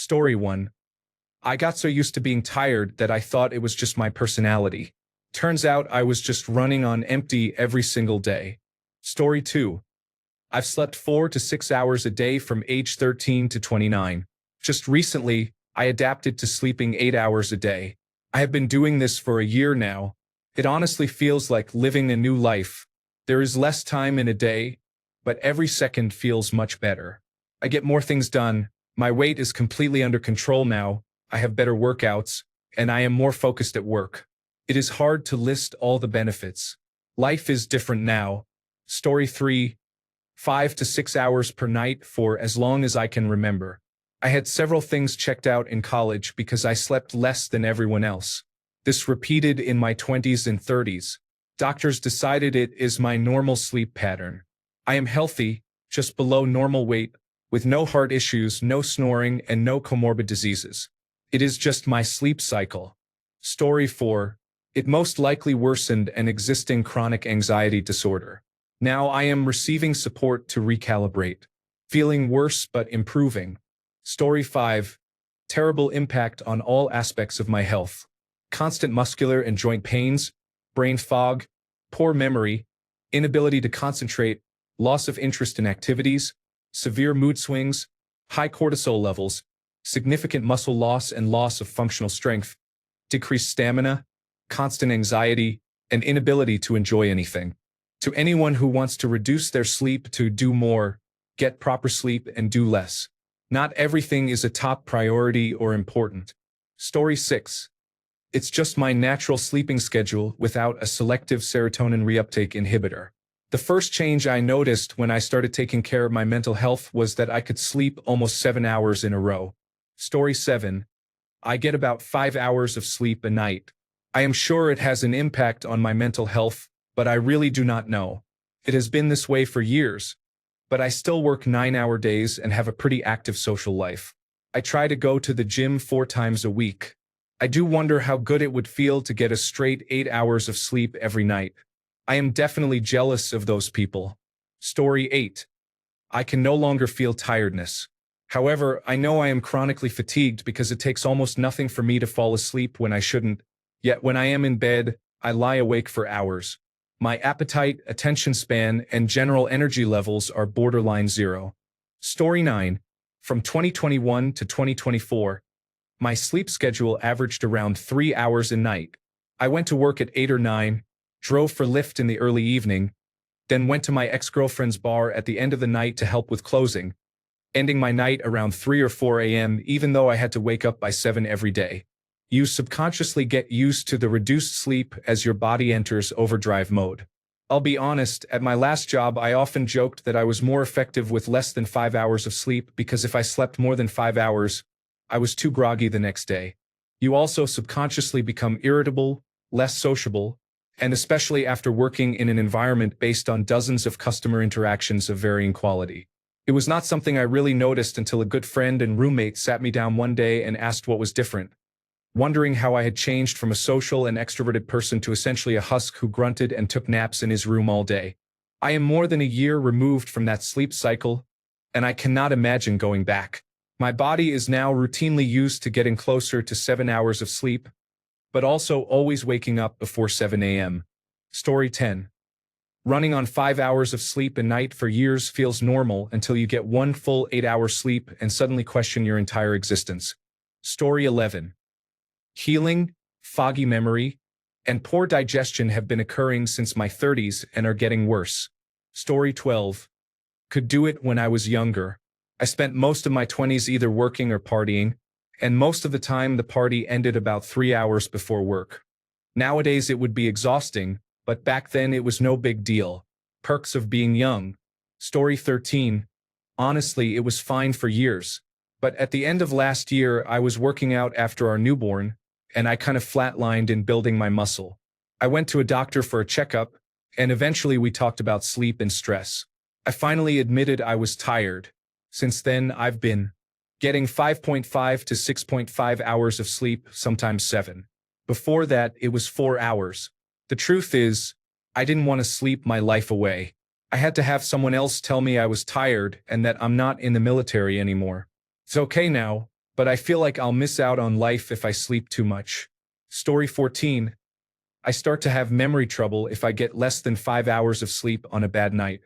Story 1. I got so used to being tired that I thought it was just my personality. Turns out I was just running on empty every single day. Story 2. I've slept 4 to 6 hours a day from age 13 to 29. Just recently, I adapted to sleeping 8 hours a day. I have been doing this for a year now. It honestly feels like living a new life. There is less time in a day, but every second feels much better. I get more things done. My weight is completely under control now. I have better workouts, and I am more focused at work. It is hard to list all the benefits. Life is different now. Story 3. 5 to 6 hours per night for as long as I can remember. I had several things checked out in college because I slept less than everyone else. This repeated in my 20s and 30s. Doctors decided it is my normal sleep pattern. I am healthy, just below normal weight, with no heart issues, no snoring, and no comorbid diseases. It is just my sleep cycle. Story 4. It most likely worsened an existing chronic anxiety disorder. Now I am receiving support to recalibrate. Feeling worse but improving. Story 5. Terrible impact on all aspects of my health. Constant muscular and joint pains, brain fog, poor memory, inability to concentrate, loss of interest in activities, severe mood swings, high cortisol levels, significant muscle loss and loss of functional strength, decreased stamina, constant anxiety, and inability to enjoy anything. To anyone who wants to reduce their sleep to do more, get proper sleep and do less. Not everything is a top priority or important. Story 6. It's just my natural sleeping schedule without a selective serotonin reuptake inhibitor. The first change I noticed when I started taking care of my mental health was that I could sleep almost 7 hours in a row. Story 7. I get about 5 hours of sleep a night. I am sure it has an impact on my mental health, but I really do not know. It has been this way for years, but I still work 9-hour days and have a pretty active social life. I try to go to the gym 4 times a week. I do wonder how good it would feel to get a straight 8 hours of sleep every night. I am definitely jealous of those people. Story 8. I can no longer feel tiredness. However, I know I am chronically fatigued because it takes almost nothing for me to fall asleep when I shouldn't. Yet when I am in bed, I lie awake for hours. My appetite, attention span, and general energy levels are borderline zero. Story 9. From 2021 to 2024, my sleep schedule averaged around 3 hours a night. I went to work at 8 or 9, drove for Lyft in the early evening, then went to my ex-girlfriend's bar at the end of the night to help with closing, ending my night around 3 or 4 a.m. even though I had to wake up by 7 every day. You subconsciously get used to the reduced sleep as your body enters overdrive mode. I'll be honest, at my last job I often joked that I was more effective with less than 5 hours of sleep because if I slept more than 5 hours, I was too groggy the next day. You also subconsciously become irritable, less sociable, and especially after working in an environment based on dozens of customer interactions of varying quality. It was not something I really noticed until a good friend and roommate sat me down one day and asked what was different, wondering how I had changed from a social and extroverted person to essentially a husk who grunted and took naps in his room all day. I am more than a year removed from that sleep cycle, and I cannot imagine going back. My body is now routinely used to getting closer to 7 hours of sleep, but also always waking up before 7 a.m. Story 10. Running on 5 hours of sleep a night for years feels normal until you get one full 8-hour sleep and suddenly question your entire existence. Story 11. Healing, foggy memory, and poor digestion have been occurring since my 30s and are getting worse. Story 12. Could do it when I was younger. I spent most of my 20s either working or partying, and most of the time the party ended about 3 hours before work. Nowadays it would be exhausting, but back then it was no big deal. Perks of being young. Story 13. Honestly, it was fine for years. But at the end of last year, I was working out after our newborn, and I kind of flatlined in building my muscle. I went to a doctor for a checkup, and eventually we talked about sleep and stress. I finally admitted I was tired. Since then, I've been getting 5.5 to 6.5 hours of sleep, sometimes 7. Before that, it was 4 hours. The truth is, I didn't want to sleep my life away. I had to have someone else tell me I was tired and that I'm not in the military anymore. It's okay now, but I feel like I'll miss out on life if I sleep too much. Story 14. I start to have memory trouble if I get less than 5 hours of sleep on a bad night.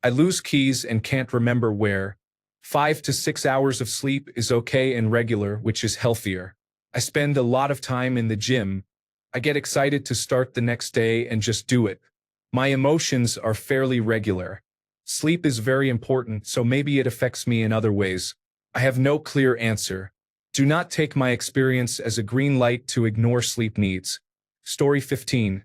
I lose keys and can't remember where. 5 to 6 hours of sleep is okay and regular, which is healthier. I spend a lot of time in the gym. I get excited to start the next day and just do it. My emotions are fairly regular. Sleep is very important, so maybe it affects me in other ways. I have no clear answer. Do not take my experience as a green light to ignore sleep needs. Story 15.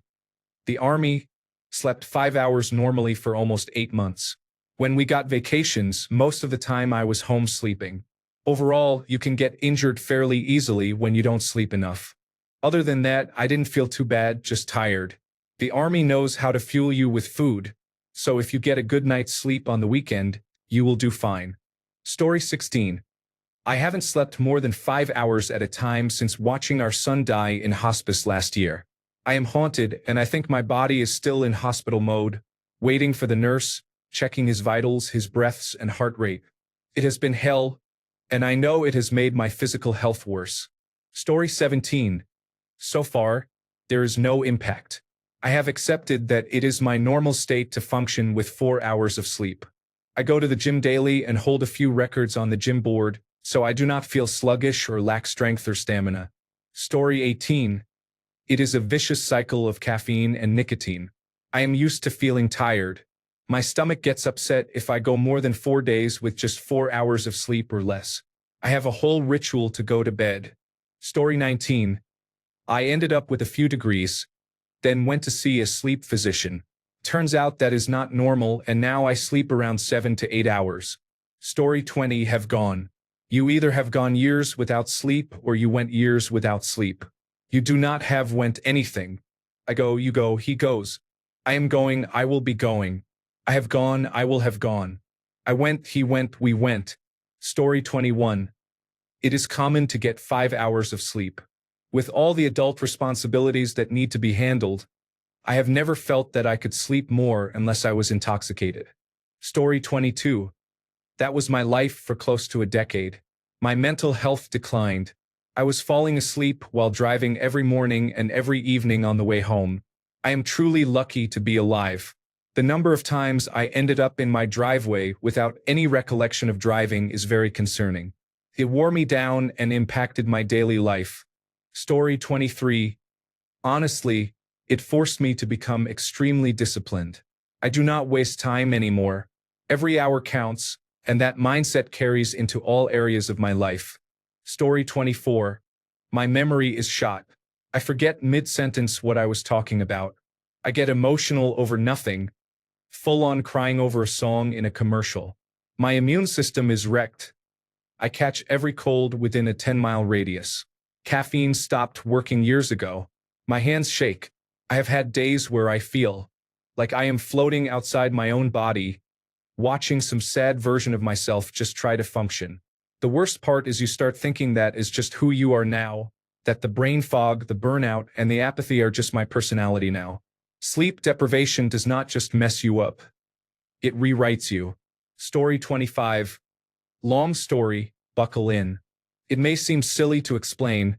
The Army slept 5 hours normally for almost 8 months. When we got vacations, most of the time I was home sleeping. Overall, you can get injured fairly easily when you don't sleep enough. Other than that, I didn't feel too bad, just tired. The Army knows how to fuel you with food, so if you get a good night's sleep on the weekend, you will do fine. Story 16. I haven't slept more than 5 hours at a time since watching our son die in hospice last year. I am haunted, and I think my body is still in hospital mode, waiting for the nurse, checking his vitals, his breaths, and heart rate. It has been hell, and I know it has made my physical health worse. Story 17. So far, there is no impact. I have accepted that it is my normal state to function with 4 hours of sleep. I go to the gym daily and hold a few records on the gym board, so I do not feel sluggish or lack strength or stamina. Story 18. It is a vicious cycle of caffeine and nicotine. I am used to feeling tired. My stomach gets upset if I go more than 4 days with just 4 hours of sleep or less. I have a whole ritual to go to bed. Story 19. I ended up with a few degrees, then went to see a sleep physician. Turns out that is not normal, and now I sleep around 7 to 8 hours. Story 20. Have gone. You either have gone years without sleep or you went years without sleep. You do not have went anything. I go, you go, he goes. I am going, I will be going. I have gone, I will have gone. I went, he went, we went. Story 21. It is common to get 5 hours of sleep. With all the adult responsibilities that need to be handled, I have never felt that I could sleep more unless I was intoxicated. Story 22. That was my life for close to a decade. My mental health declined. I was falling asleep while driving every morning and every evening on the way home. I am truly lucky to be alive. The number of times I ended up in my driveway without any recollection of driving is very concerning. It wore me down and impacted my daily life. Story 23. Honestly, it forced me to become extremely disciplined. I do not waste time anymore. Every hour counts, and that mindset carries into all areas of my life. Story 24. My memory is shot. I forget mid-sentence what I was talking about. I get emotional over nothing, full-on crying over a song in a commercial. My immune system is wrecked. I catch every cold within a 10-mile radius. Caffeine stopped working years ago. My hands shake. I have had days where I feel like I am floating outside my own body, watching some sad version of myself just try to function. The worst part is you start thinking that is just who you are now, that the brain fog, the burnout, and the apathy are just my personality now. Sleep deprivation does not just mess you up. It rewrites you. Story 25. Long story, buckle in. It may seem silly to explain,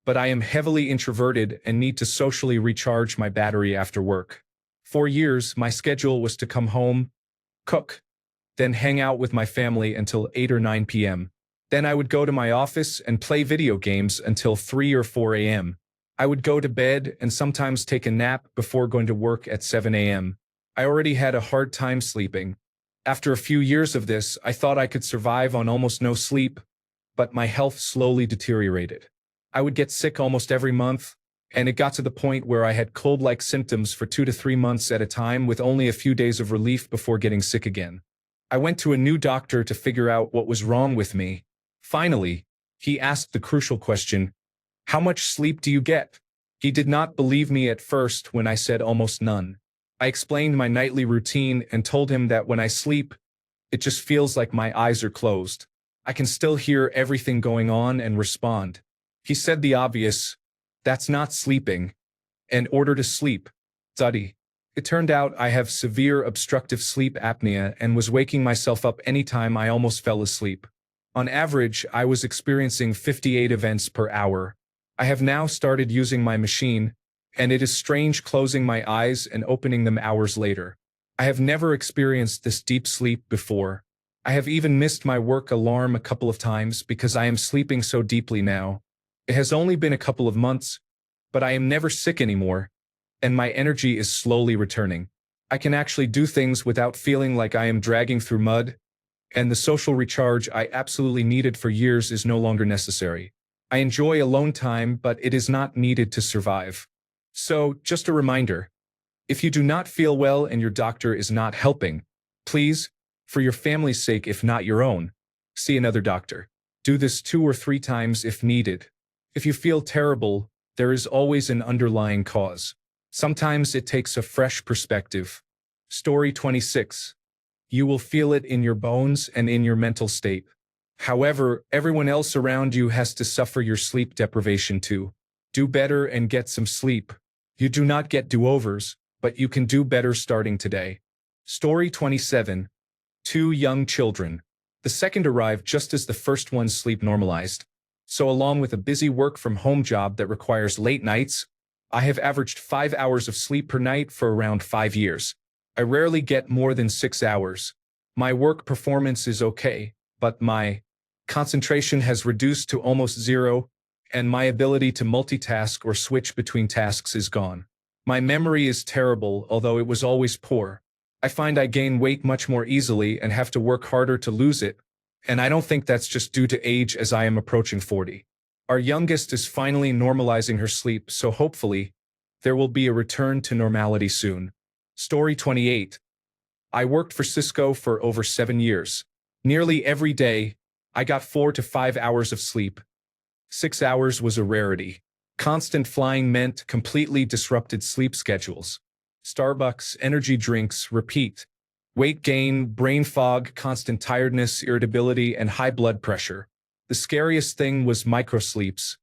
but I am heavily introverted and need to socially recharge my battery after work. For years, my schedule was to come home, cook, then hang out with my family until 8 or 9 p.m. Then I would go to my office and play video games until 3 or 4 a.m. I would go to bed and sometimes take a nap before going to work at 7 a.m. I already had a hard time sleeping. After a few years of this, I thought I could survive on almost no sleep, but my health slowly deteriorated. I would get sick almost every month, and it got to the point where I had cold-like symptoms for 2 to 3 months at a time with only a few days of relief before getting sick again. I went to a new doctor to figure out what was wrong with me. Finally, he asked the crucial question, "How much sleep do you get?" He did not believe me at first when I said almost none. I explained my nightly routine and told him that when I sleep, it just feels like my eyes are closed. I can still hear everything going on and respond. He said the obvious, "That's not sleeping. In order to sleep, study." It turned out I have severe obstructive sleep apnea and was waking myself up anytime I almost fell asleep. On average, I was experiencing 58 events per hour. I have now started using my machine, and it is strange closing my eyes and opening them hours later. I have never experienced this deep sleep before. I have even missed my work alarm a couple of times because I am sleeping so deeply now. It has only been a couple of months, but I am never sick anymore, and my energy is slowly returning. I can actually do things without feeling like I am dragging through mud, and the social recharge I absolutely needed for years is no longer necessary. I enjoy alone time, but it is not needed to survive. So, just a reminder, if you do not feel well and your doctor is not helping, please, for your family's sake if not your own, see another doctor. Do this 2 or 3 times if needed. If you feel terrible, there is always an underlying cause. Sometimes it takes a fresh perspective. Story 26. You will feel it in your bones and in your mental state. However, everyone else around you has to suffer your sleep deprivation too. Do better and get some sleep. You do not get do-overs, but you can do better starting today. Story 27. 2 young children. The second arrived just as the first one's sleep normalized. So along with a busy work-from-home job that requires late nights, I have averaged 5 hours of sleep per night for around 5 years. I rarely get more than 6 hours. My work performance is okay, but my concentration has reduced to almost zero, and my ability to multitask or switch between tasks is gone. My memory is terrible, although it was always poor. I find I gain weight much more easily and have to work harder to lose it, and I don't think that's just due to age as I am approaching 40. Our youngest is finally normalizing her sleep, so hopefully, there will be a return to normality soon. Story 28. I worked for Cisco for over 7 years. Nearly every day, I got 4 to 5 hours of sleep. 6 hours was a rarity. Constant flying meant completely disrupted sleep schedules. Starbucks, energy drinks, repeat. Weight gain, brain fog, constant tiredness, irritability, and high blood pressure. The scariest thing was microsleeps.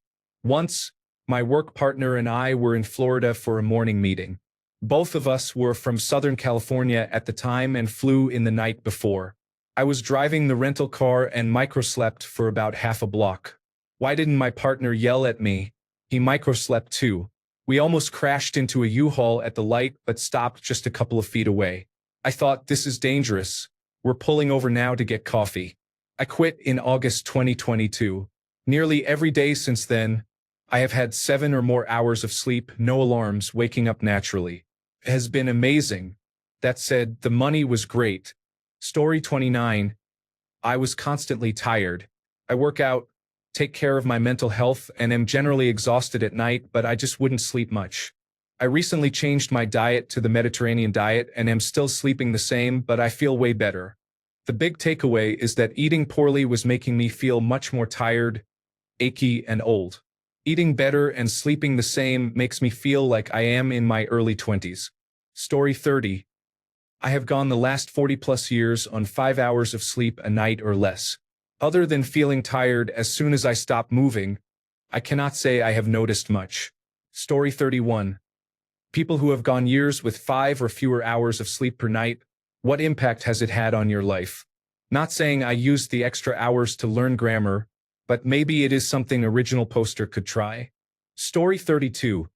Once, my work partner and I were in Florida for a morning meeting. Both of us were from Southern California at the time and flew in the night before. I was driving the rental car and microslept for about half a block. Why didn't my partner yell at me? He microslept too. We almost crashed into a U-Haul at the light but stopped just a couple of feet away. I thought, this is dangerous. We're pulling over now to get coffee. I quit in August 2022. Nearly every day since then, I have had 7 or more hours of sleep, no alarms, waking up naturally. It has been amazing. That said, the money was great. Story 29. I was constantly tired. I work out, take care of my mental health, and am generally exhausted at night, but I just wouldn't sleep much. I recently changed my diet to the Mediterranean diet and am still sleeping the same, but I feel way better. The big takeaway is that eating poorly was making me feel much more tired, achy, and old. Eating better and sleeping the same makes me feel like I am in my early 20s. Story 30. I have gone the last 40+ years on 5 hours of sleep a night or less. Other than feeling tired as soon as I stop moving, I cannot say I have noticed much. Story 31. People who have gone years with 5 or fewer hours of sleep per night, what impact has it had on your life? Not saying I used the extra hours to learn grammar, but maybe it is something original poster could try. Story 32.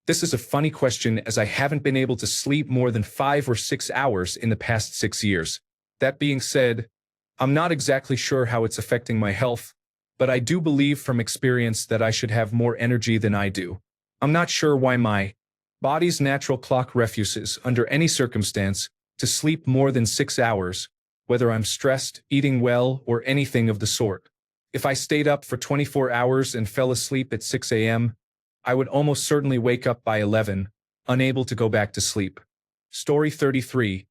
This is a funny question as I haven't been able to sleep more than 5 or 6 hours in the past 6 years. That being said, I'm not exactly sure how it's affecting my health, but I do believe from experience that I should have more energy than I do. I'm not sure why my body's natural clock refuses, under any circumstance, to sleep more than 6 hours, whether I'm stressed, eating well, or anything of the sort. If I stayed up for 24 hours and fell asleep at 6 a.m., I would almost certainly wake up by 11, unable to go back to sleep. Story 33.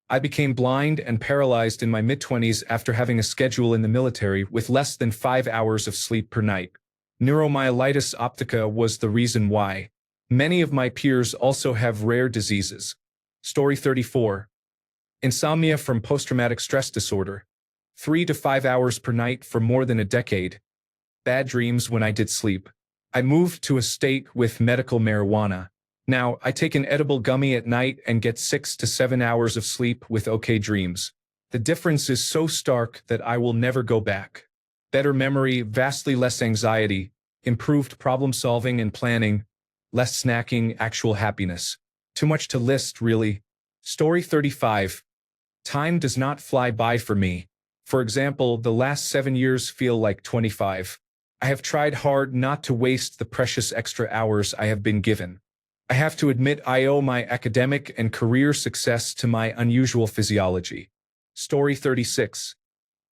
I became blind and paralyzed in my mid-20s after having a schedule in the military with less than 5 hours of sleep per night. Neuromyelitis optica was the reason why. Many of my peers also have rare diseases. Story 34. Insomnia from post-traumatic stress disorder. 3 to 5 hours per night for more than a decade. Bad dreams when I did sleep. I moved to a state with medical marijuana. Now, I take an edible gummy at night and get 6 to 7 hours of sleep with okay dreams. The difference is so stark that I will never go back. Better memory, vastly less anxiety, improved problem solving and planning, less snacking, actual happiness. Too much to list, really. Story 35. Time does not fly by for me. For example, the last 7 years feel like 25. I have tried hard not to waste the precious extra hours I have been given. I have to admit I owe my academic and career success to my unusual physiology. Story 36.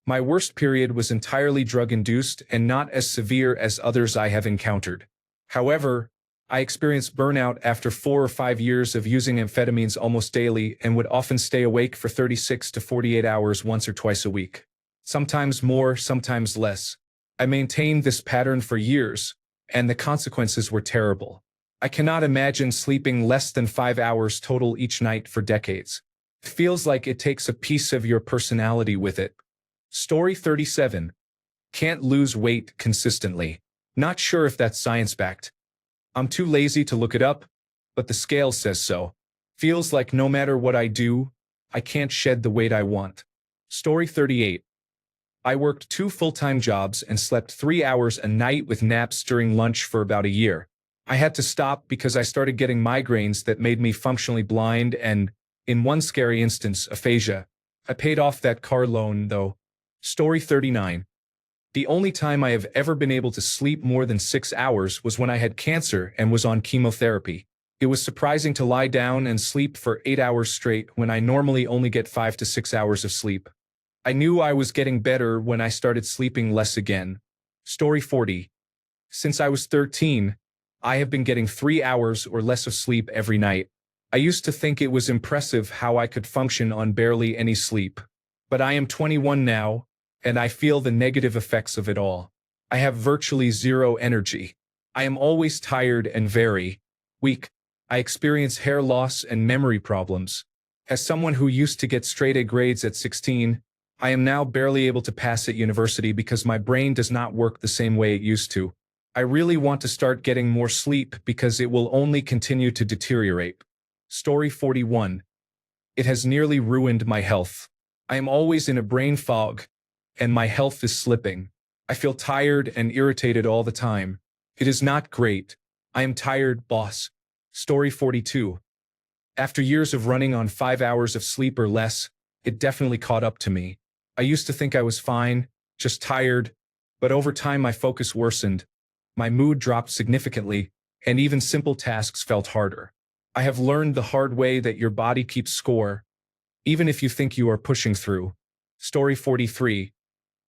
My worst period was entirely drug-induced and not as severe as others I have encountered. However, I experienced burnout after 4 or 5 years of using amphetamines almost daily and would often stay awake for 36 to 48 hours once or twice a week. Sometimes more, sometimes less. I maintained this pattern for years, and the consequences were terrible. I cannot imagine sleeping less than 5 hours total each night for decades. It feels like it takes a piece of your personality with it. Story 37. Can't lose weight consistently. Not sure if that's science-backed. I'm too lazy to look it up, but the scale says so. Feels like no matter what I do, I can't shed the weight I want. Story 38. I worked 2 full-time jobs and slept 3 hours a night with naps during lunch for about a year. I had to stop because I started getting migraines that made me functionally blind and, in one scary instance, aphasia. I paid off that car loan, though. Story 39. The only time I have ever been able to sleep more than 6 hours was when I had cancer and was on chemotherapy. It was surprising to lie down and sleep for 8 hours straight when I normally only get 5 to 6 hours of sleep. I knew I was getting better when I started sleeping less again. Story 40. Since I was 13, I have been getting 3 hours or less of sleep every night. I used to think it was impressive how I could function on barely any sleep. But I am 21 now, and I feel the negative effects of it all. I have virtually zero energy. I am always tired and very weak. I experience hair loss and memory problems. As someone who used to get straight A grades at 16, I am now barely able to pass at university because my brain does not work the same way it used to. I really want to start getting more sleep because it will only continue to deteriorate. Story 41. It has nearly ruined my health. I am always in a brain fog, and my health is slipping. I feel tired and irritated all the time. It is not great. I am tired, boss. Story 42. After years of running on 5 hours of sleep or less, it definitely caught up to me. I used to think I was fine, just tired, but over time my focus worsened. My mood dropped significantly, and even simple tasks felt harder. I have learned the hard way that your body keeps score, even if you think you are pushing through. Story 43.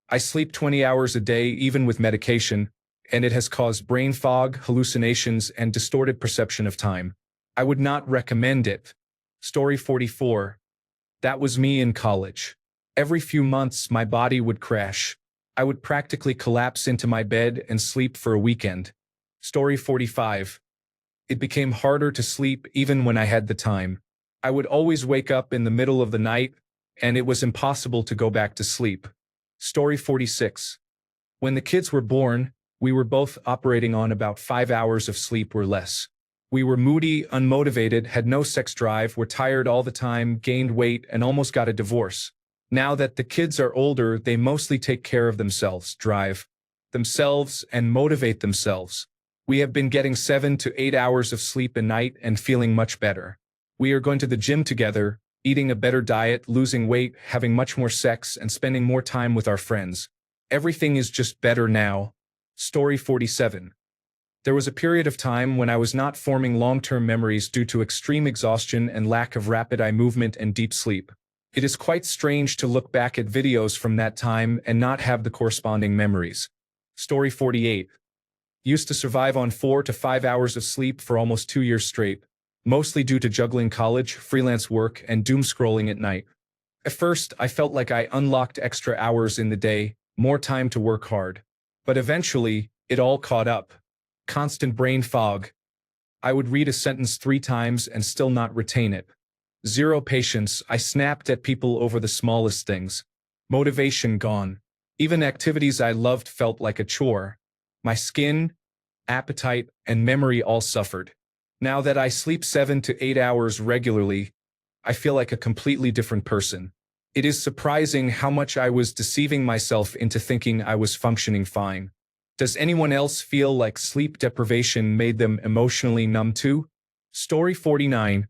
I sleep 20 hours a day even with medication, and it has caused brain fog, hallucinations, and distorted perception of time. I would not recommend it. Story 44. That was me in college. Every few months, my body would crash. I would practically collapse into my bed and sleep for a weekend. Story 45. It became harder to sleep even when I had the time. I would always wake up in the middle of the night, and it was impossible to go back to sleep. Story 46. When the kids were born, we were both operating on about 5 hours of sleep or less. We were moody, unmotivated, had no sex drive, were tired all the time, gained weight, and almost got a divorce. Now that the kids are older, they mostly take care of themselves, drive themselves, and motivate themselves. We have been getting 7 to 8 hours of sleep a night and feeling much better. We are going to the gym together, eating a better diet, losing weight, having much more sex, and spending more time with our friends. Everything is just better now. Story 47. There was a period of time when I was not forming long-term memories due to extreme exhaustion and lack of rapid eye movement and deep sleep. It is quite strange to look back at videos from that time and not have the corresponding memories. Story 48. Used to survive on 4 to 5 hours of sleep for almost 2 years straight, mostly due to juggling college, freelance work, and doom scrolling at night. At first, I felt like I unlocked extra hours in the day, more time to work hard. But eventually, it all caught up. Constant brain fog. I would read a sentence 3 times and still not retain it. Zero patience. I snapped at people over the smallest things. Motivation gone. Even activities I loved felt like a chore. My skin, appetite, and memory all suffered. Now that I sleep 7 to 8 hours regularly, I feel like a completely different person. It is surprising how much I was deceiving myself into thinking I was functioning fine. Does anyone else feel like sleep deprivation made them emotionally numb too? Story 49.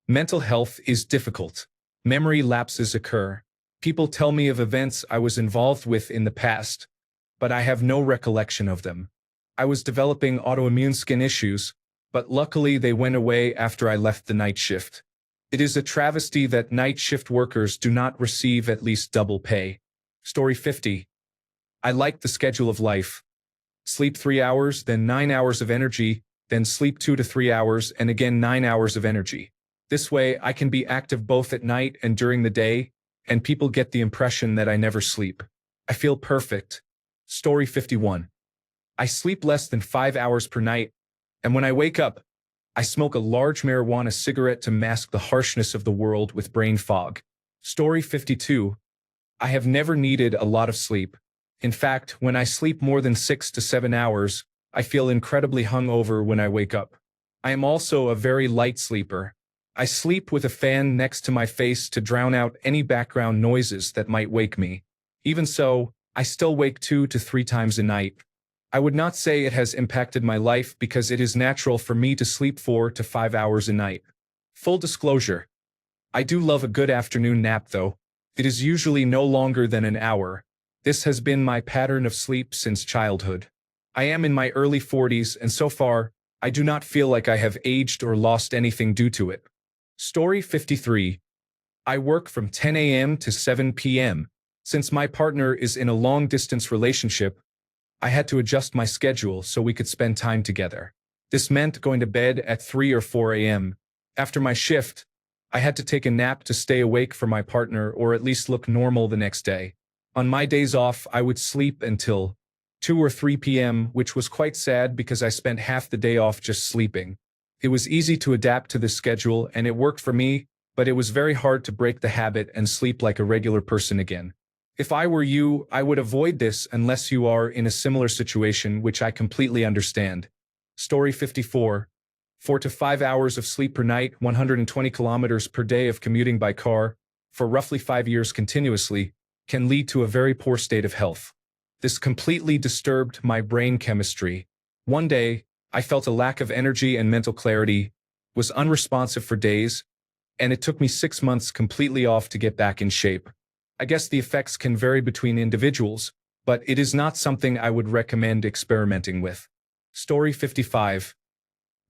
Mental health is difficult. Memory lapses occur. People tell me of events I was involved with in the past, but I have no recollection of them. I was developing autoimmune skin issues, but luckily they went away after I left the night shift. It is a travesty that night shift workers do not receive at least double pay. Story 50. I like the schedule of life. Sleep 3 hours, then 9 hours of energy, then sleep 2 to 3 hours, and again 9 hours of energy. This way, I can be active both at night and during the day, and people get the impression that I never sleep. I feel perfect. Story 51. I sleep less than 5 hours per night, and when I wake up, I smoke a large marijuana cigarette to mask the harshness of the world with brain fog. Story 52. I have never needed a lot of sleep. In fact, when I sleep more than 6 to 7 hours, I feel incredibly hungover when I wake up. I am also a very light sleeper. I sleep with a fan next to my face to drown out any background noises that might wake me. Even so, I still wake 2 to 3 times a night. I would not say it has impacted my life because it is natural for me to sleep 4 to 5 hours a night. Full disclosure. I do love a good afternoon nap though. It is usually no longer than an hour. This has been my pattern of sleep since childhood. I am in my early 40s and so far, I do not feel like I have aged or lost anything due to it. Story 53. I work from 10 a.m. to 7 p.m. Since my partner is in a long-distance relationship, I had to adjust my schedule so we could spend time together. This meant going to bed at 3 or 4 a.m. After my shift, I had to take a nap to stay awake for my partner or at least look normal the next day. On my days off, I would sleep until 2 or 3 p.m., which was quite sad because I spent half the day off just sleeping. It was easy to adapt to this schedule and it worked for me, but it was very hard to break the habit and sleep like a regular person again. If I were you, I would avoid this unless you are in a similar situation, which I completely understand. Story 54. 4 to 5 hours of sleep per night, 120 kilometers per day of commuting by car, for roughly 5 years continuously, can lead to a very poor state of health. This completely disturbed my brain chemistry. One day, I felt a lack of energy and mental clarity, was unresponsive for days, and it took me 6 months completely off to get back in shape. I guess the effects can vary between individuals, but it is not something I would recommend experimenting with. Story 55.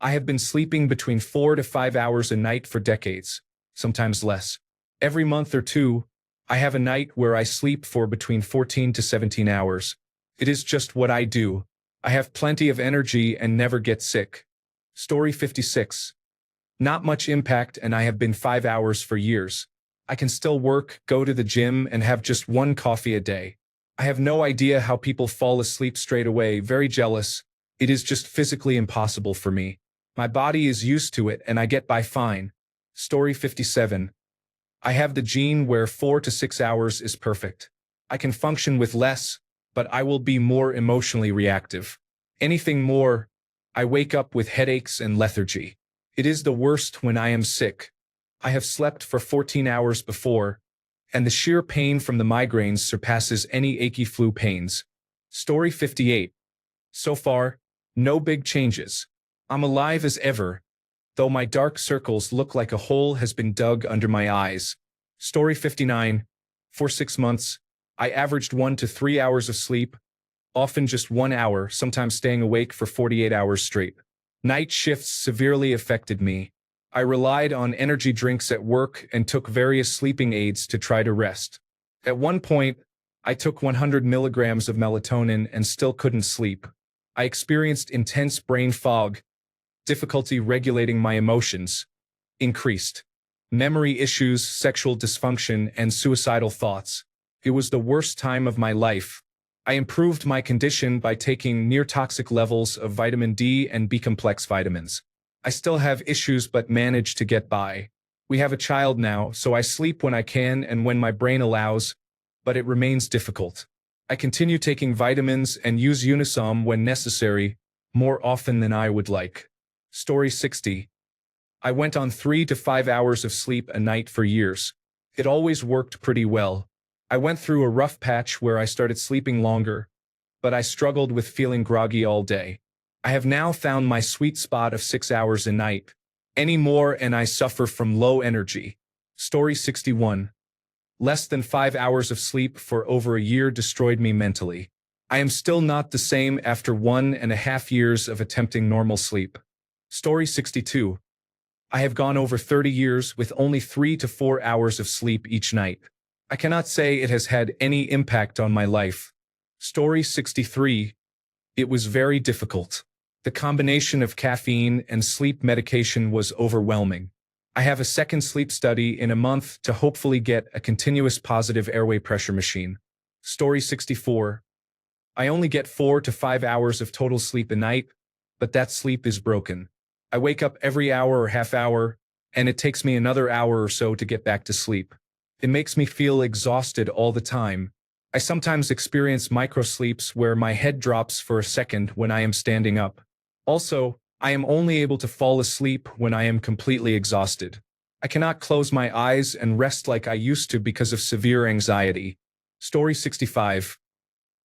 I have been sleeping between 4 to 5 hours a night for decades, sometimes less. Every month or two, I have a night where I sleep for between 14 to 17 hours. It is just what I do. I have plenty of energy and never get sick. Story 56. Not much impact and I have been 5 hours for years. I can still work, go to the gym, and have just 1 coffee a day. I have no idea how people fall asleep straight away, very jealous. It is just physically impossible for me. My body is used to it and I get by fine. Story 57. I have the gene where 4 to 6 hours is perfect. I can function with less, but I will be more emotionally reactive. Anything more, I wake up with headaches and lethargy. It is the worst when I am sick. I have slept for 14 hours before, and the sheer pain from the migraines surpasses any achy flu pains. Story 58. So far, no big changes. I'm alive as ever, though my dark circles look like a hole has been dug under my eyes. Story 59. For 6 months, I averaged 1 to 3 hours of sleep, often just 1 hour, sometimes staying awake for 48 hours straight. Night shifts severely affected me. I relied on energy drinks at work and took various sleeping aids to try to rest. At one point, I took 100 milligrams of melatonin and still couldn't sleep. I experienced intense brain fog, difficulty regulating my emotions, increased memory issues, sexual dysfunction, and suicidal thoughts. It was the worst time of my life. I improved my condition by taking near-toxic levels of vitamin D and B-complex vitamins. I still have issues but manage to get by. We have a child now, so I sleep when I can and when my brain allows, but it remains difficult. I continue taking vitamins and use Unisom when necessary, more often than I would like. Story 60. I went on 3 to 5 hours of sleep a night for years. It always worked pretty well. I went through a rough patch where I started sleeping longer, but I struggled with feeling groggy all day. I have now found my sweet spot of 6 hours a night. Any more and I suffer from low energy. Story 61. Less than 5 hours of sleep for over a year destroyed me mentally. I am still not the same after 1.5 years of attempting normal sleep. Story 62. I have gone over 30 years with only 3 to 4 hours of sleep each night. I cannot say it has had any impact on my life. Story 63. It was very difficult. The combination of caffeine and sleep medication was overwhelming. I have a second sleep study in a month to hopefully get a continuous positive airway pressure machine. Story 64. I only get 4 to 5 hours of total sleep a night, but that sleep is broken. I wake up every hour or half hour, and it takes me another hour or so to get back to sleep. It makes me feel exhausted all the time. I sometimes experience microsleeps where my head drops for a second when I am standing up. Also, I am only able to fall asleep when I am completely exhausted. I cannot close my eyes and rest like I used to because of severe anxiety. Story 65.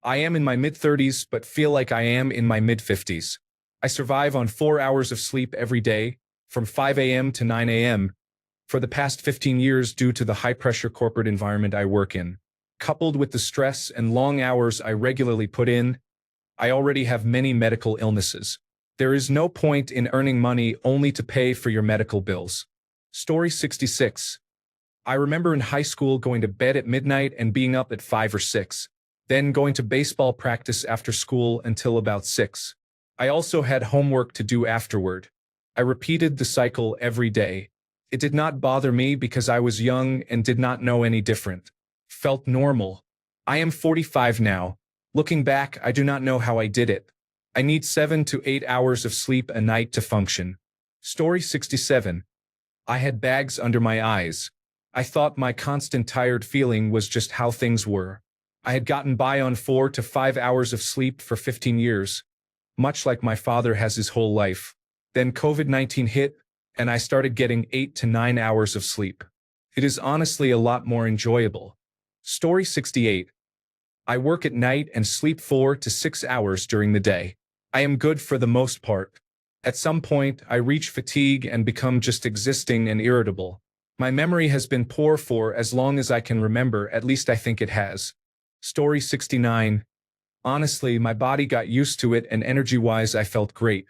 I am in my mid-30s but feel like I am in my mid-50s. I survive on 4 hours of sleep every day, from 5 a.m. to 9 a.m., for the past 15 years due to the high-pressure corporate environment I work in. Coupled with the stress and long hours I regularly put in, I already have many medical illnesses. There is no point in earning money only to pay for your medical bills. Story 66. I remember in high school going to bed at midnight and being up at 5 or 6, then going to baseball practice after school until about 6. I also had homework to do afterward. I repeated the cycle every day. It did not bother me because I was young and did not know any different. Felt normal. I am 45 now. Looking back, I do not know how I did it. I need 7 to 8 hours of sleep a night to function. Story 67. I had bags under my eyes. I thought my constant tired feeling was just how things were. I had gotten by on 4 to 5 hours of sleep for 15 years, much like my father has his whole life. Then COVID-19 hit, and I started getting 8 to 9 hours of sleep. It is honestly a lot more enjoyable. Story 68. I work at night and sleep 4 to 6 hours during the day. I am good for the most part. At some point, I reach fatigue and become just existing and irritable. My memory has been poor for as long as I can remember, at least I think it has. Story 69. Honestly, my body got used to it and energy-wise I felt great.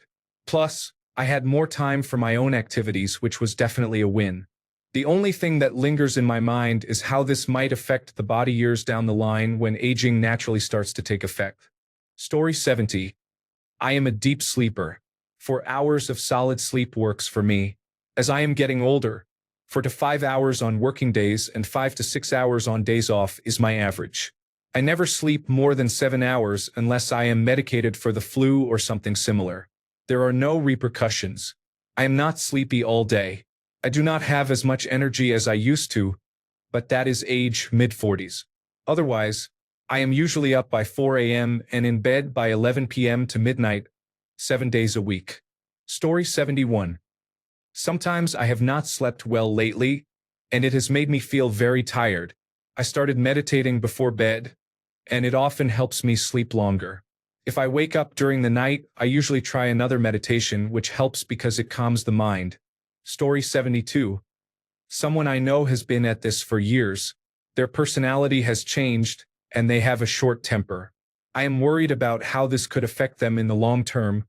Plus, I had more time for my own activities, which was definitely a win. The only thing that lingers in my mind is how this might affect the body years down the line when aging naturally starts to take effect. Story 70. I am a deep sleeper. 4 hours of solid sleep works for me. As I am getting older, 4 to 5 hours on working days and 5 to 6 hours on days off is my average. I never sleep more than 7 hours unless I am medicated for the flu or something similar. There are no repercussions. I am not sleepy all day. I do not have as much energy as I used to, but that is age mid-40s. Otherwise, I am usually up by 4 a.m. and in bed by 11 p.m. to midnight, 7 days a week. Story 71. Sometimes I have not slept well lately, and it has made me feel very tired. I started meditating before bed, and it often helps me sleep longer. If I wake up during the night, I usually try another meditation, which helps because it calms the mind. Story 72. Someone I know has been at this for years. Their personality has changed, and they have a short temper. I am worried about how this could affect them in the long term,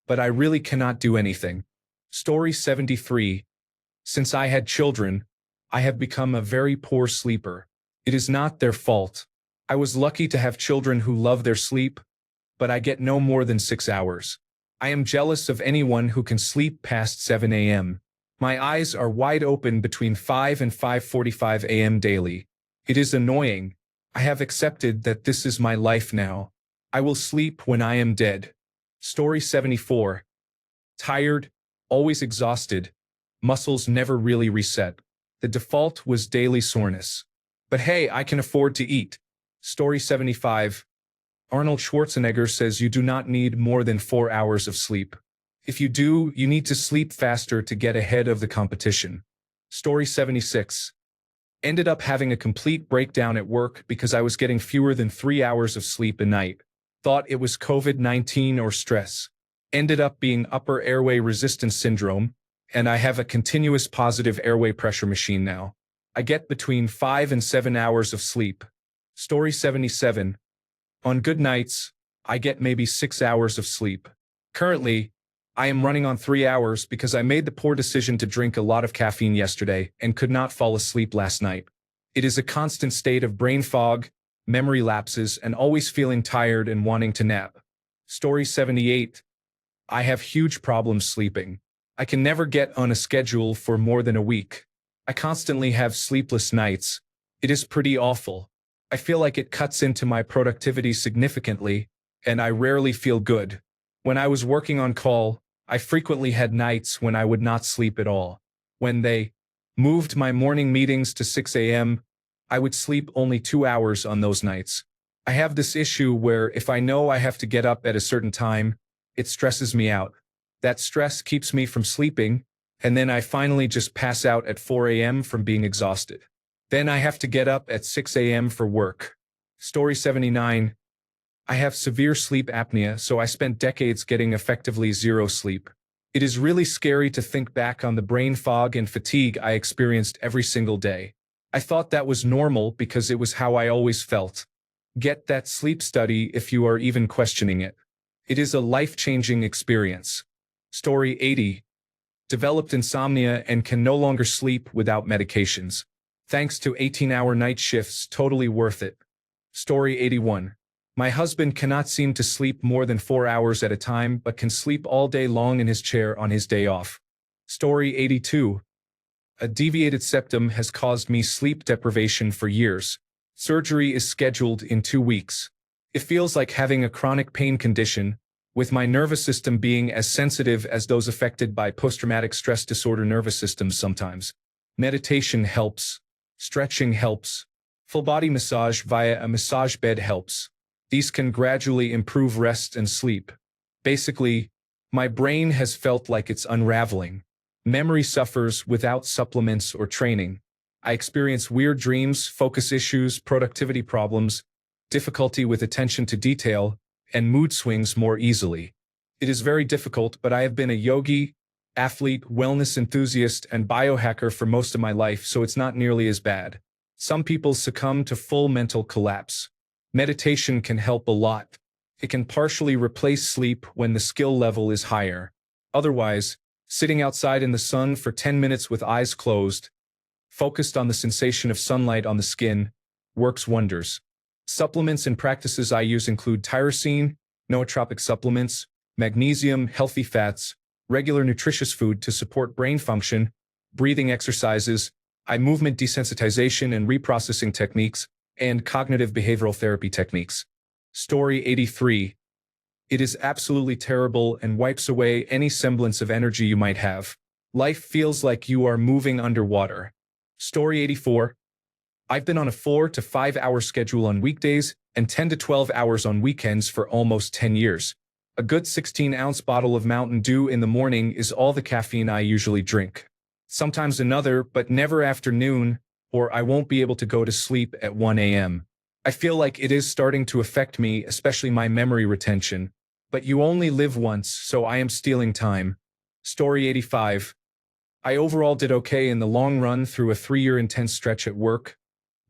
but I really cannot do anything. Story 73. Since I had children, I have become a very poor sleeper. It is not their fault. I was lucky to have children who love their sleep, but I get no more than 6 hours. I am jealous of anyone who can sleep past 7 a.m. My eyes are wide open between 5 and 5:45 a.m. daily. It is annoying. I have accepted that this is my life now. I will sleep when I am dead. Story 74. Tired, always exhausted, muscles never really reset. The default was daily soreness. But hey, I can afford to eat. Story 75. Arnold Schwarzenegger says you do not need more than 4 hours of sleep. If you do, you need to sleep faster to get ahead of the competition. Story 76. Ended up having a complete breakdown at work because I was getting fewer than 3 hours of sleep a night. Thought it was COVID-19 or stress. Ended up being upper airway resistance syndrome, and I have a continuous positive airway pressure machine now. I get between 5 and 7 hours of sleep. Story 77. On good nights, I get maybe 6 hours of sleep. Currently, I am running on 3 hours because I made the poor decision to drink a lot of caffeine yesterday and could not fall asleep last night. It is a constant state of brain fog, memory lapses, and always feeling tired and wanting to nap. Story 78. I have huge problems sleeping. I can never get on a schedule for more than a week. I constantly have sleepless nights. It is pretty awful. I feel like it cuts into my productivity significantly, and I rarely feel good. When I was working on call, I frequently had nights when I would not sleep at all. When they moved my morning meetings to 6 a.m., I would sleep only 2 hours on those nights. I have this issue where if I know I have to get up at a certain time, it stresses me out. That stress keeps me from sleeping, and then I finally just pass out at 4 a.m. from being exhausted. Then I have to get up at 6 a.m. for work. Story 79. I have severe sleep apnea, so I spent decades getting effectively zero sleep. It is really scary to think back on the brain fog and fatigue I experienced every single day. I thought that was normal because it was how I always felt. Get that sleep study if you are even questioning it. It is a life-changing experience. Story 80. Developed insomnia and can no longer sleep without medications. Thanks to 18-hour night shifts, totally worth it. Story 81. My husband cannot seem to sleep more than 4 hours at a time but can sleep all day long in his chair on his day off. Story 82. A deviated septum has caused me sleep deprivation for years. Surgery is scheduled in 2 weeks. It feels like having a chronic pain condition, with my nervous system being as sensitive as those affected by post-traumatic stress disorder nervous systems sometimes. Meditation helps. Stretching helps. Full body massage via a massage bed helps. These can gradually improve rest and sleep. Basically, my brain has felt like it's unraveling. Memory suffers without supplements or training. I experience weird dreams, focus issues, productivity problems, difficulty with attention to detail, and mood swings more easily. It is very difficult, but I have been a yogi, athlete, wellness enthusiast, and biohacker for most of my life, so it's not nearly as bad. Some people succumb to full mental collapse. Meditation can help a lot. It can partially replace sleep when the skill level is higher. Otherwise, sitting outside in the sun for 10 minutes with eyes closed, focused on the sensation of sunlight on the skin, works wonders. Supplements and practices I use include tyrosine, nootropic supplements, magnesium, healthy fats, regular nutritious food to support brain function, breathing exercises, eye movement desensitization and reprocessing techniques, and cognitive behavioral therapy techniques. Story 83. It is absolutely terrible and wipes away any semblance of energy you might have. Life feels like you are moving underwater. Story 84. I've been on a 4 to 5 hour schedule on weekdays and 10 to 12 hours on weekends for almost 10 years. A good 16-ounce bottle of Mountain Dew in the morning is all the caffeine I usually drink. Sometimes another, but never after noon, or I won't be able to go to sleep at 1 a.m. I feel like it is starting to affect me, especially my memory retention. But you only live once, so I am stealing time. Story 85. I overall did okay in the long run through a 3-year intense stretch at work,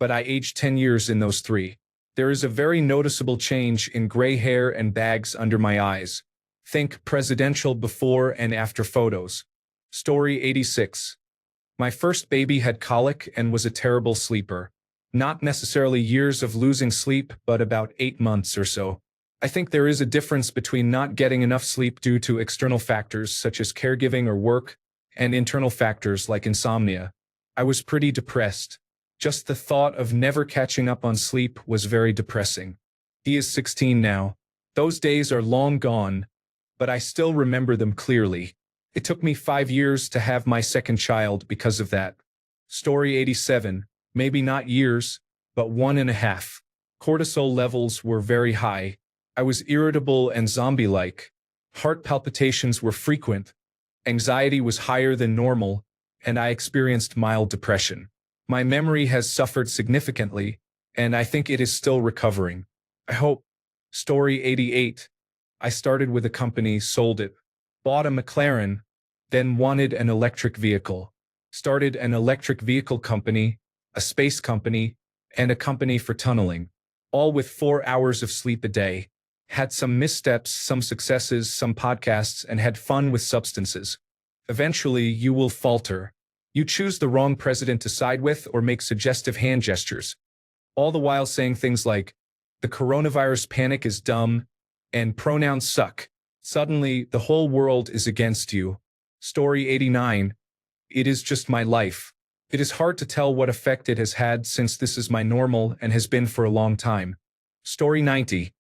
but I aged 10 years in those 3. There is a very noticeable change in gray hair and bags under my eyes. Think presidential before and after photos. Story 86. My first baby had colic and was a terrible sleeper. Not necessarily years of losing sleep, but about 8 months or so. I think there is a difference between not getting enough sleep due to external factors such as caregiving or work, and internal factors like insomnia. I was pretty depressed. Just the thought of never catching up on sleep was very depressing. He is 16 now. Those days are long gone, but I still remember them clearly. It took me 5 years to have my second child because of that. Story 87. Maybe not years, but 1.5. Cortisol levels were very high. I was irritable and zombie-like. Heart palpitations were frequent. Anxiety was higher than normal, and I experienced mild depression. My memory has suffered significantly, and I think it is still recovering. I hope. Story 88. I started with a company, sold it, bought a McLaren, then wanted an electric vehicle. Started an electric vehicle company, a space company, and a company for tunneling. All with 4 hours of sleep a day. Had some missteps, some successes, some podcasts, and had fun with substances. Eventually, you will falter. You choose the wrong president to side with or make suggestive hand gestures, all the while saying things like, the coronavirus panic is dumb, and pronouns suck. Suddenly, the whole world is against you. Story 89. It is just my life. It is hard to tell what effect it has had since this is my normal and has been for a long time. Story 90.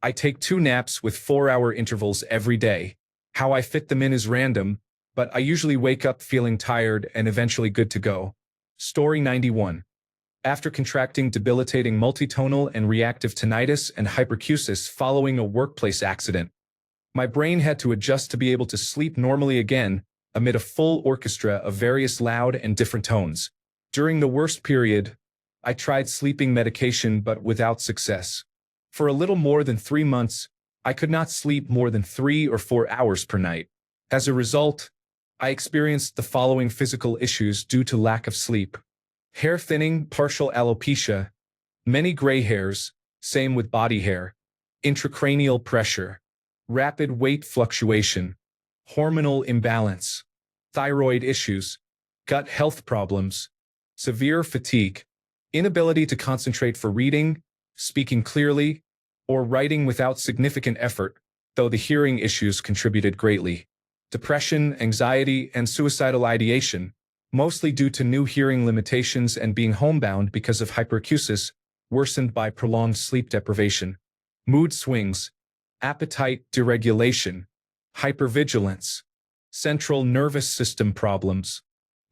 I take 2 naps with 4-hour intervals every day. How I fit them in is random, but I usually wake up feeling tired and eventually good to go. Story 91. After contracting debilitating multitonal and reactive tinnitus and hyperacusis following a workplace accident, my brain had to adjust to be able to sleep normally again amid a full orchestra of various loud and different tones. During the worst period, I tried sleeping medication but without success. For a little more than 3 months, I could not sleep more than 3 or 4 hours per night. As a result, I experienced the following physical issues due to lack of sleep. Hair thinning, partial alopecia, many gray hairs, same with body hair, intracranial pressure, rapid weight fluctuation, hormonal imbalance, thyroid issues, gut health problems, severe fatigue, inability to concentrate for reading, speaking clearly, or writing without significant effort, though the hearing issues contributed greatly, depression, anxiety, and suicidal ideation, mostly due to new hearing limitations and being homebound because of hyperacusis, worsened by prolonged sleep deprivation, mood swings, appetite deregulation, hypervigilance, central nervous system problems,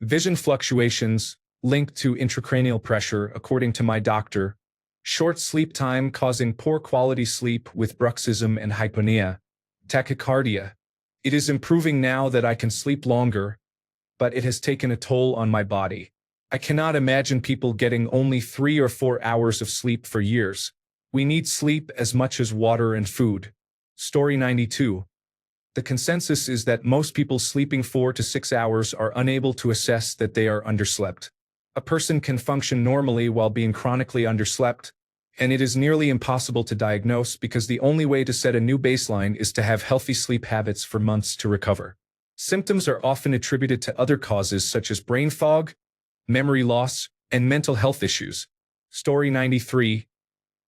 vision fluctuations linked to intracranial pressure according to my doctor, short sleep time causing poor quality sleep with bruxism and hyponia, tachycardia. It is improving now that I can sleep longer, but it has taken a toll on my body. I cannot imagine people getting only 3 or 4 hours of sleep for years. We need sleep as much as water and food. Story 92. The consensus is that most people sleeping 4 to 6 hours are unable to assess that they are underslept. A person can function normally while being chronically underslept, and it is nearly impossible to diagnose because the only way to set a new baseline is to have healthy sleep habits for months to recover. Symptoms are often attributed to other causes such as brain fog, memory loss, and mental health issues. Story 93.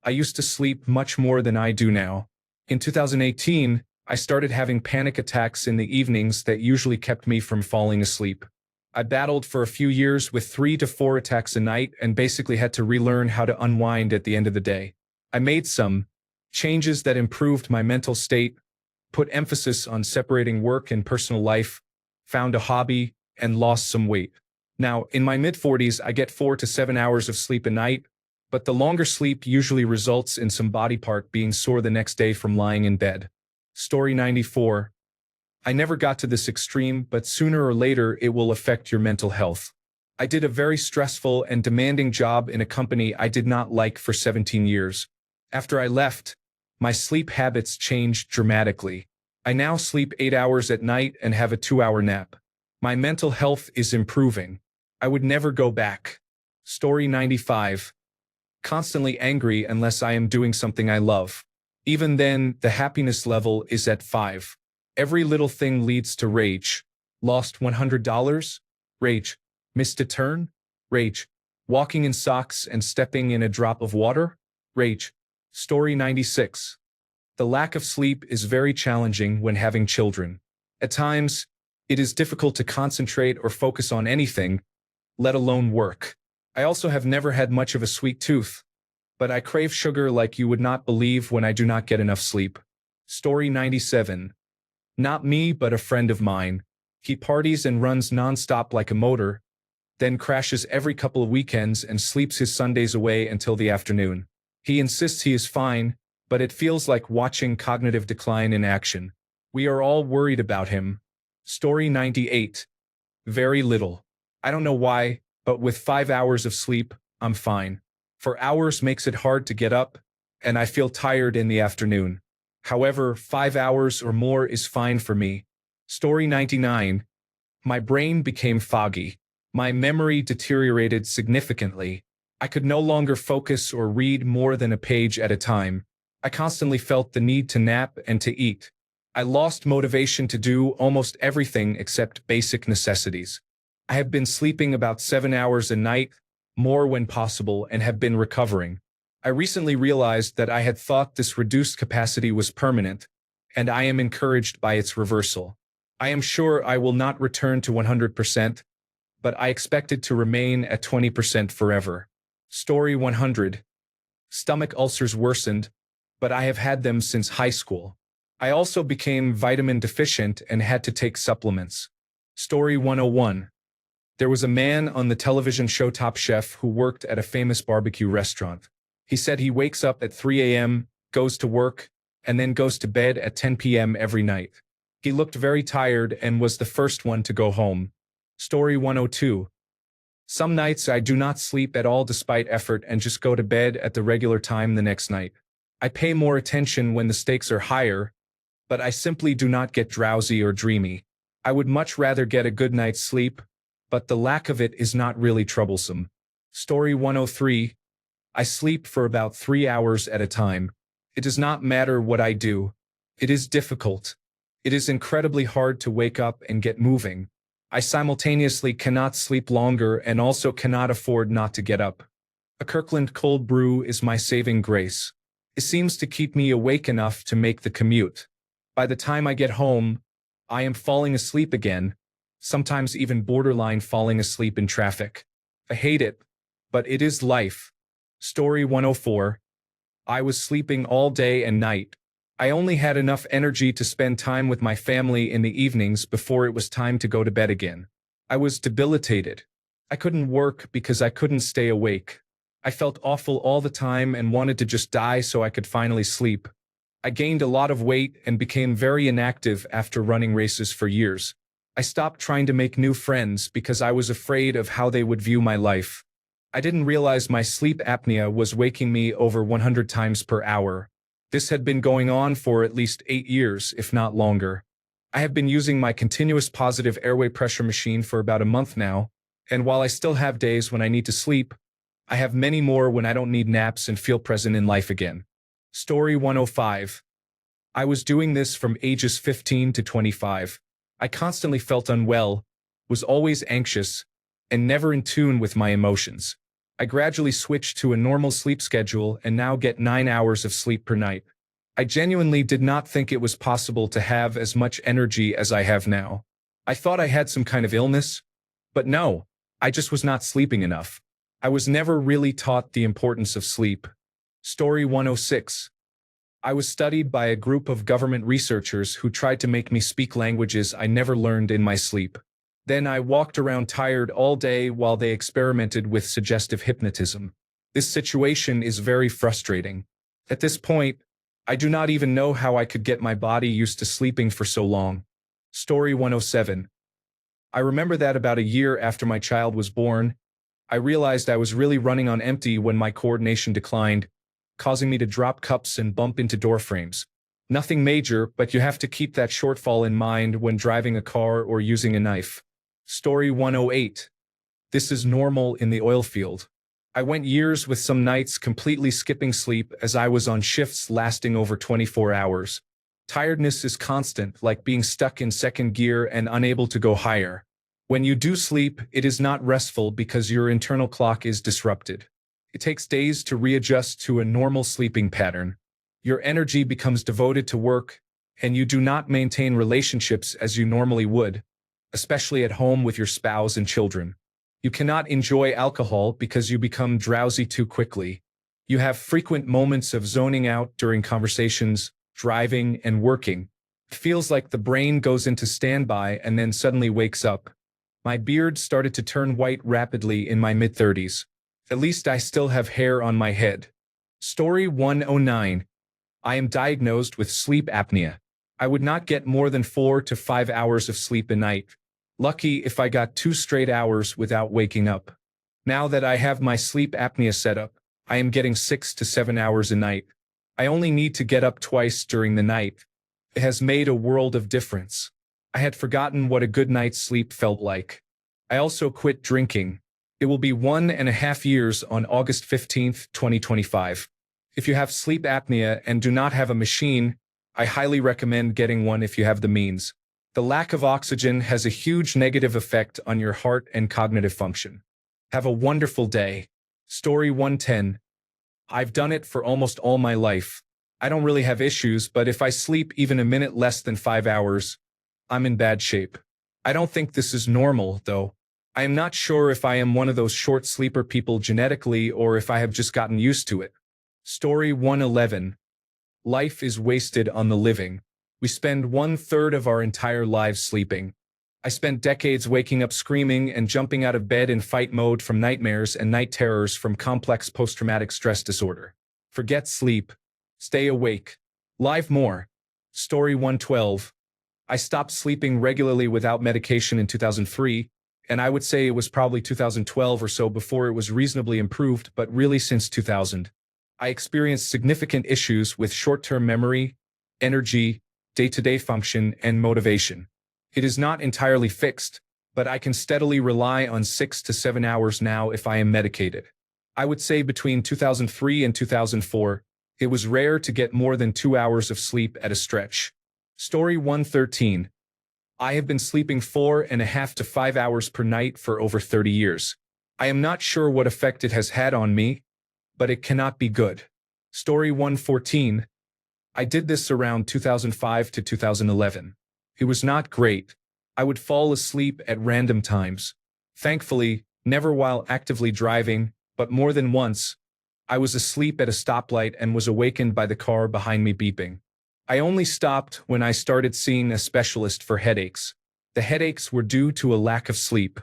I used to sleep much more than I do now. In 2018, I started having panic attacks in the evenings that usually kept me from falling asleep. I battled for a few years with 3 to 4 attacks a night and basically had to relearn how to unwind at the end of the day. I made some changes that improved my mental state, put emphasis on separating work and personal life, found a hobby, and lost some weight. Now, in my mid-40s, I get 4 to 7 hours of sleep a night, but the longer sleep usually results in some body part being sore the next day from lying in bed. Story 94. I never got to this extreme, but sooner or later it will affect your mental health. I did a very stressful and demanding job in a company I did not like for 17 years. After I left, my sleep habits changed dramatically. I now sleep 8 hours at night and have a 2-hour nap. My mental health is improving. I would never go back. Story 95. Constantly angry unless I am doing something I love. Even then, the happiness level is at 5. Every little thing leads to rage. Lost $100? Rage. Missed a turn? Rage. Walking in socks and stepping in a drop of water? Rage. Story 96. The lack of sleep is very challenging when having children. At times, it is difficult to concentrate or focus on anything, let alone work. I also have never had much of a sweet tooth, but I crave sugar like you would not believe when I do not get enough sleep. Story 97. Not me, but a friend of mine. He parties and runs nonstop like a motor, then crashes every couple of weekends and sleeps his Sundays away until the afternoon. He insists he is fine, but it feels like watching cognitive decline in action. We are all worried about him. Story 98. Very little. I don't know why, but with 5 hours of sleep, I'm fine. 4 hours makes it hard to get up, and I feel tired in the afternoon. However, 5 hours or more is fine for me. Story 99. My brain became foggy. My memory deteriorated significantly. I could no longer focus or read more than a page at a time. I constantly felt the need to nap and to eat. I lost motivation to do almost everything except basic necessities. I have been sleeping about 7 hours a night, more when possible, and have been recovering. I recently realized that I had thought this reduced capacity was permanent, and I am encouraged by its reversal. I am sure I will not return to 100%, but I expect it to remain at 20% forever. Story 100. Stomach ulcers worsened, but I have had them since high school. I also became vitamin deficient and had to take supplements. Story 101. There was a man on the television show Top Chef who worked at a famous barbecue restaurant. He said he wakes up at 3 a.m., goes to work, and then goes to bed at 10 p.m. every night. He looked very tired and was the first one to go home. Story 102. Some nights I do not sleep at all despite effort and just go to bed at the regular time the next night. I pay more attention when the stakes are higher, but I simply do not get drowsy or dreamy. I would much rather get a good night's sleep, but the lack of it is not really troublesome. Story 103. I sleep for about 3 hours at a time. It does not matter what I do. It is difficult. It is incredibly hard to wake up and get moving. I simultaneously cannot sleep longer and also cannot afford not to get up. A Kirkland cold brew is my saving grace. It seems to keep me awake enough to make the commute. By the time I get home, I am falling asleep again, sometimes even borderline falling asleep in traffic. I hate it, but it is life. Story 104. I was sleeping all day and night. I only had enough energy to spend time with my family in the evenings before it was time to go to bed again. I was debilitated. I couldn't work because I couldn't stay awake. I felt awful all the time and wanted to just die so I could finally sleep. I gained a lot of weight and became very inactive after running races for years. I stopped trying to make new friends because I was afraid of how they would view my life. I didn't realize my sleep apnea was waking me over 100 times per hour. This had been going on for at least 8 years, if not longer. I have been using my continuous positive airway pressure machine for about a month now, and while I still have days when I need to sleep, I have many more when I don't need naps and feel present in life again. Story 105. I was doing this from ages 15 to 25. I constantly felt unwell, was always anxious, and never in tune with my emotions. I gradually switched to a normal sleep schedule and now get 9 hours of sleep per night. I genuinely did not think it was possible to have as much energy as I have now. I thought I had some kind of illness, but no, I just was not sleeping enough. I was never really taught the importance of sleep. Story 106. I was studied by a group of government researchers who tried to make me speak languages I never learned in my sleep. Then I walked around tired all day while they experimented with suggestive hypnotism. This situation is very frustrating. At this point, I do not even know how I could get my body used to sleeping for so long. Story 107. I remember that about a year after my child was born, I realized I was really running on empty when my coordination declined, causing me to drop cups and bump into door frames. Nothing major, but you have to keep that shortfall in mind when driving a car or using a knife. Story 108. This is normal in the oil field. I went years with some nights completely skipping sleep as I was on shifts lasting over 24 hours. Tiredness is constant, like being stuck in second gear and unable to go higher. When you do sleep, it is not restful because your internal clock is disrupted. It takes days to readjust to a normal sleeping pattern. Your energy becomes devoted to work, and you do not maintain relationships as you normally would, especially at home with your spouse and children. You cannot enjoy alcohol because you become drowsy too quickly. You have frequent moments of zoning out during conversations, driving, and working. It feels like the brain goes into standby and then suddenly wakes up. My beard started to turn white rapidly in my mid-30s. At least I still have hair on my head. Story 109. I am diagnosed with sleep apnea. I would not get more than 4 to 5 hours of sleep a night. Lucky if I got 2 straight hours without waking up. Now that I have my sleep apnea set up, I am getting 6 to 7 hours a night. I only need to get up twice during the night. It has made a world of difference. I had forgotten what a good night's sleep felt like. I also quit drinking. It will be 1.5 years on August 15th, 2025. If you have sleep apnea and do not have a machine, I highly recommend getting one if you have the means. The lack of oxygen has a huge negative effect on your heart and cognitive function. Have a wonderful day. Story 110. I've done it for almost all my life. I don't really have issues, but if I sleep even a minute less than 5 hours, I'm in bad shape. I don't think this is normal, though. I am not sure if I am one of those short sleeper people genetically or if I have just gotten used to it. Story 111. Life is wasted on the living. We spend 1/3 of our entire lives sleeping. I spent decades waking up screaming and jumping out of bed in fight mode from nightmares and night terrors from complex post-traumatic stress disorder. Forget sleep. Stay awake. Live more. Story 112. I stopped sleeping regularly without medication in 2003, and I would say it was probably 2012 or so before it was reasonably improved, but really since 2000. I experienced significant issues with short-term memory, energy, day-to-day function, and motivation. It is not entirely fixed, but I can steadily rely on 6 to 7 hours now if I am medicated. I would say between 2003 and 2004, it was rare to get more than 2 hours of sleep at a stretch. Story 113. I have been sleeping 4.5 to 5 hours per night for over 30 years. I am not sure what effect it has had on me, but it cannot be good. Story 114. I did this around 2005 to 2011. It was not great. I would fall asleep at random times. Thankfully, never while actively driving, but more than once, I was asleep at a stoplight and was awakened by the car behind me beeping. I only stopped when I started seeing a specialist for headaches. The headaches were due to a lack of sleep.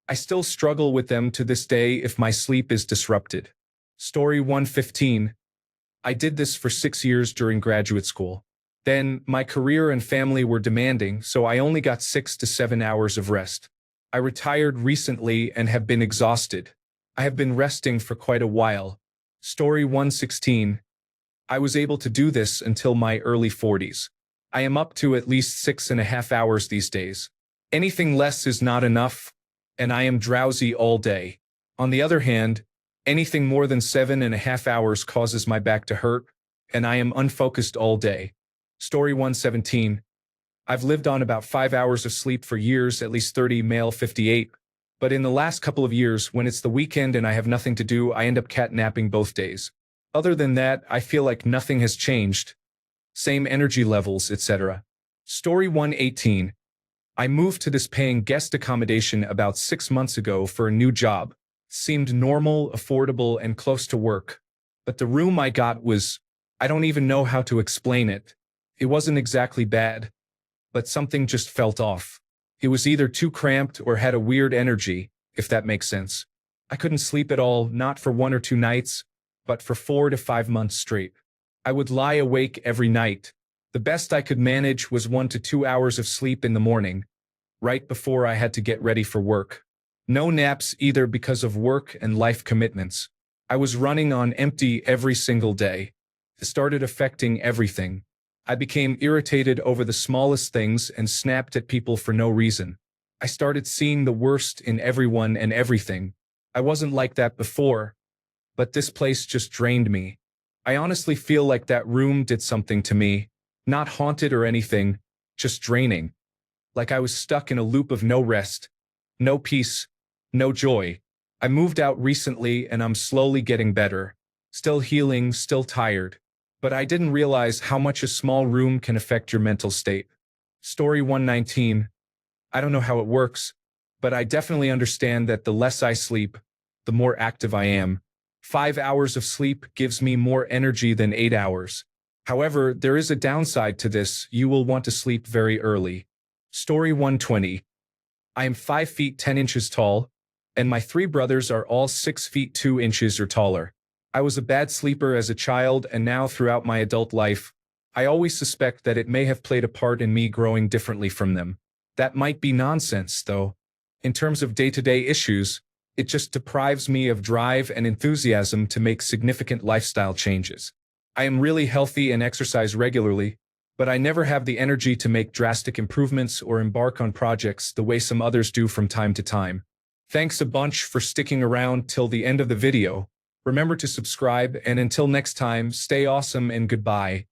I still struggle with them to this day if my sleep is disrupted. Story 115. I did this for 6 years during graduate school. Then, my career and family were demanding, so I only got 6 to 7 hours of rest. I retired recently and have been exhausted. I have been resting for quite a while. Story 116. I was able to do this until my early 40s. I am up to at least 6.5 hours these days. Anything less is not enough, and I am drowsy all day. On the other hand, anything more than 7.5 hours causes my back to hurt, and I am unfocused all day. Story 117. I've lived on about 5 hours of sleep for years, at least 30, male 58. But in the last couple of years, when it's the weekend and I have nothing to do, I end up catnapping both days. Other than that, I feel like nothing has changed. Same energy levels, etc. Story 118. I moved to this paying guest accommodation about 6 months ago for a new job. Seemed normal, affordable, and close to work. But the room I got was, I don't even know how to explain it. It wasn't exactly bad, but something just felt off. It was either too cramped or had a weird energy, if that makes sense. I couldn't sleep at all, not for 1 or 2 nights, but for 4 to 5 months straight. I would lie awake every night. The best I could manage was 1 to 2 hours of sleep in the morning, right before I had to get ready for work. No naps either because of work and life commitments. I was running on empty every single day. It started affecting everything. I became irritated over the smallest things and snapped at people for no reason. I started seeing the worst in everyone and everything. I wasn't like that before, but this place just drained me. I honestly feel like that room did something to me, not haunted or anything, just draining. Like I was stuck in a loop of no rest, no peace, no joy. I moved out recently and I'm slowly getting better. Still healing, still tired. But I didn't realize how much a small room can affect your mental state. Story 119. I don't know how it works, but I definitely understand that the less I sleep, the more active I am. 5 hours of sleep gives me more energy than 8 hours. However, there is a downside to this. You will want to sleep very early. Story 120. I am 5 feet 10 inches tall, and my 3 brothers are all 6 feet 2 inches or taller. I was a bad sleeper as a child, and now throughout my adult life, I always suspect that it may have played a part in me growing differently from them. That might be nonsense, though. In terms of day-to-day issues, It just deprives me of drive and enthusiasm to make significant lifestyle changes. I am really healthy and exercise regularly, but I never have the energy to make drastic improvements or embark on projects the way some others do from time to time. Thanks a bunch for sticking around till the end of the video. Remember to subscribe, and until next time, stay awesome and goodbye.